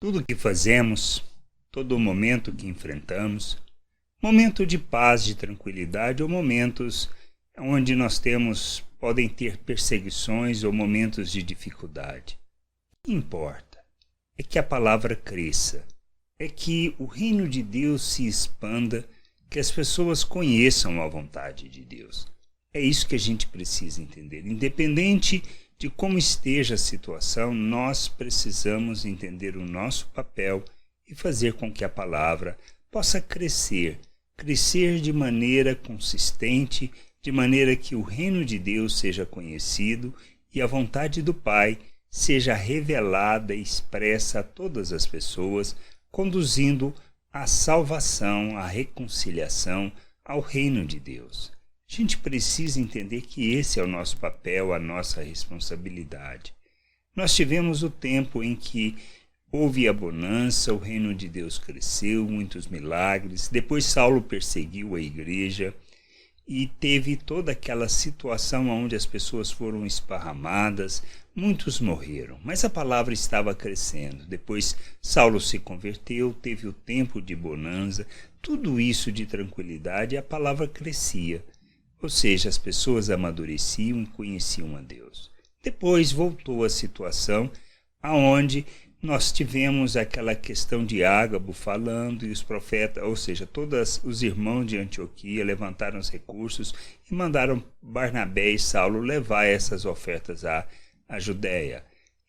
Tudo o que fazemos, todo o momento que enfrentamos, momento de paz, de tranquilidade ou momentos onde podem ter perseguições ou momentos de dificuldade. O que importa é que a palavra cresça, é que o reino de Deus se expanda, que as pessoas conheçam a vontade de Deus. É isso que a gente precisa entender. Independente de como esteja a situação, nós precisamos entender o nosso papel e fazer com que a palavra possa crescer de maneira consistente, de maneira que o reino de Deus seja conhecido e a vontade do Pai seja revelada e expressa a todas as pessoas, conduzindo à salvação, à reconciliação, ao reino de Deus. A gente precisa entender que esse é o nosso papel, a nossa responsabilidade. Nós tivemos o tempo em que houve a bonança, o reino de Deus cresceu, muitos milagres. Depois Saulo perseguiu a igreja e teve toda aquela situação onde as pessoas foram esparramadas, muitos morreram, mas a palavra estava crescendo. Depois Saulo se converteu, teve o tempo de bonança, tudo isso de tranquilidade, e a palavra crescia. Ou seja, as pessoas amadureciam e conheciam a Deus. Depois voltou a situação aonde nós tivemos aquela questão de Ágabo falando e os profetas, ou seja, todos os irmãos de Antioquia levantaram os recursos e mandaram Barnabé e Saulo levar essas ofertas à Judéia.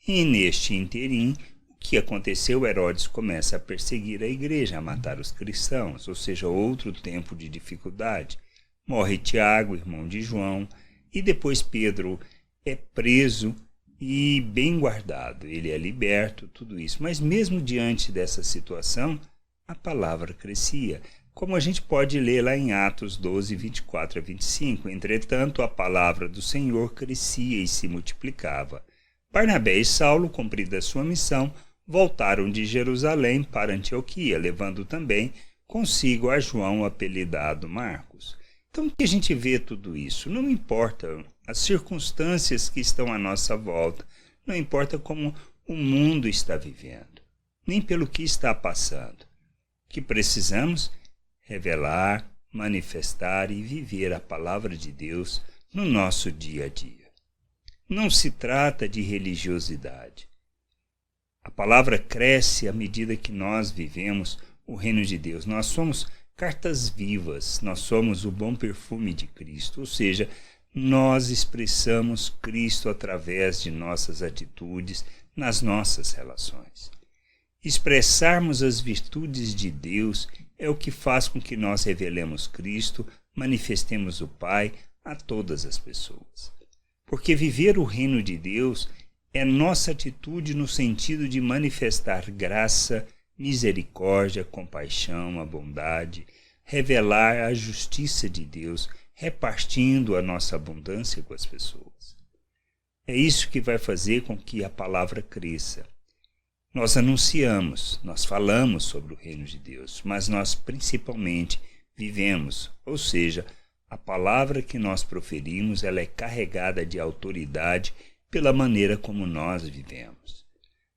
E neste interim, o que aconteceu? Herodes começa a perseguir a igreja, a matar os cristãos, ou seja, outro tempo de dificuldade. Morre Tiago, irmão de João, e depois Pedro é preso e bem guardado. Ele é liberto, tudo isso. Mas mesmo diante dessa situação, a palavra crescia. Como a gente pode ler lá em Atos 12, 24 a 25. Entretanto, a palavra do Senhor crescia e se multiplicava. Barnabé e Saulo, cumprida a sua missão, voltaram de Jerusalém para Antioquia, levando também consigo a João, apelidado Marcos. Então, o que a gente vê tudo isso? Não importa as circunstâncias que estão à nossa volta, não importa como o mundo está vivendo, nem pelo que está passando. O que precisamos? Revelar, manifestar e viver a palavra de Deus no nosso dia a dia. Não se trata de religiosidade. A palavra cresce à medida que nós vivemos o reino de Deus. Nós somos cartas vivas, nós somos o bom perfume de Cristo, ou seja, nós expressamos Cristo através de nossas atitudes, nas nossas relações. Expressarmos as virtudes de Deus é o que faz com que nós revelemos Cristo, manifestemos o Pai a todas as pessoas. Porque viver o reino de Deus é nossa atitude no sentido de manifestar graça, misericórdia, compaixão, a bondade, revelar a justiça de Deus, repartindo a nossa abundância com as pessoas. É isso que vai fazer com que a palavra cresça. Nós anunciamos, nós falamos sobre o reino de Deus, mas nós principalmente vivemos, ou seja, a palavra que nós proferimos, ela é carregada de autoridade pela maneira como nós vivemos.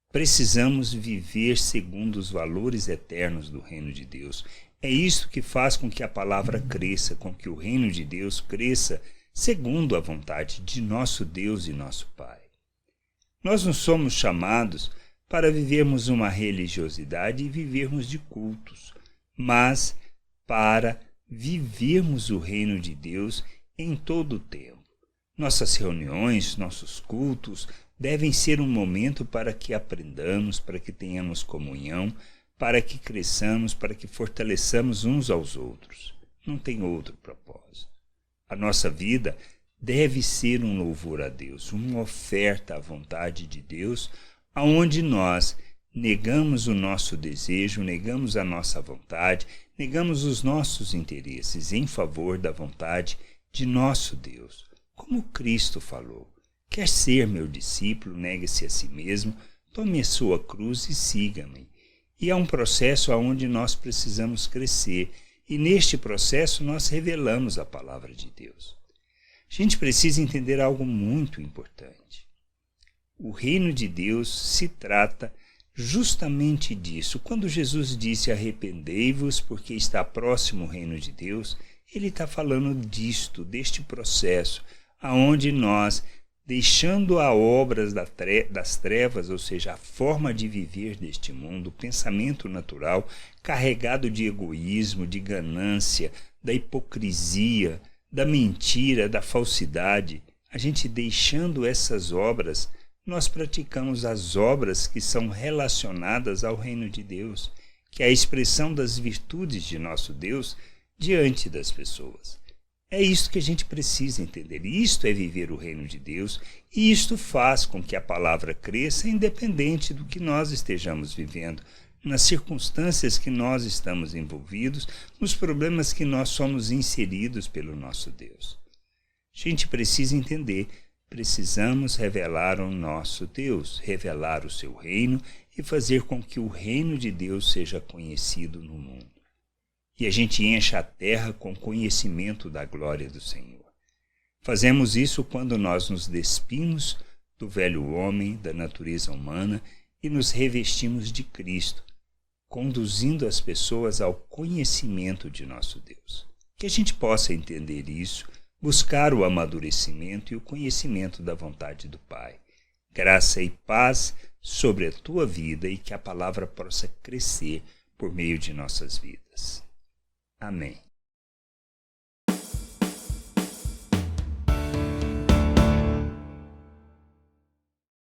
Precisamos viver segundo os valores eternos do reino de Deus. É isso que faz com que a palavra cresça, com que o reino de Deus cresça segundo a vontade de nosso Deus e nosso Pai. Nós não somos chamados para vivermos uma religiosidade e vivermos de cultos, mas para vivermos o reino de Deus em todo o tempo. Nossas reuniões, nossos cultos devem ser um momento para que aprendamos, para que tenhamos comunhão, para que cresçamos, para que fortaleçamos uns aos outros. Não tem outro propósito. A nossa vida deve ser um louvor a Deus, uma oferta à vontade de Deus, aonde nós negamos o nosso desejo, negamos a nossa vontade, negamos os nossos interesses em favor da vontade de nosso Deus. Como Cristo falou, quer ser meu discípulo, negue-se a si mesmo, tome a sua cruz e siga-me. E é um processo onde nós precisamos crescer, e neste processo nós revelamos a palavra de Deus. A gente precisa entender algo muito importante. O reino de Deus se trata justamente disso. Quando Jesus disse arrependei-vos porque está próximo o reino de Deus, ele está falando disto, deste processo, aonde nós, deixando a obras das trevas, ou seja, a forma de viver deste mundo, o pensamento natural, carregado de egoísmo, de ganância, da hipocrisia, da mentira, da falsidade, a gente deixando essas obras, nós praticamos as obras que são relacionadas ao reino de Deus, que é a expressão das virtudes de nosso Deus diante das pessoas. É isso que a gente precisa entender. Isto é viver o reino de Deus, e isto faz com que a palavra cresça independente do que nós estejamos vivendo, nas circunstâncias que nós estamos envolvidos, nos problemas que nós somos inseridos pelo nosso Deus. A gente precisa entender, precisamos revelar o nosso Deus, revelar o seu reino e fazer com que o reino de Deus seja conhecido no mundo. E a gente encha a terra com conhecimento da glória do Senhor. Fazemos isso quando nós nos despimos do velho homem, da natureza humana, e nos revestimos de Cristo, conduzindo as pessoas ao conhecimento de nosso Deus. Que a gente possa entender isso, buscar o amadurecimento e o conhecimento da vontade do Pai. Graça e paz sobre a tua vida e que a palavra possa crescer por meio de nossas vidas. Amém.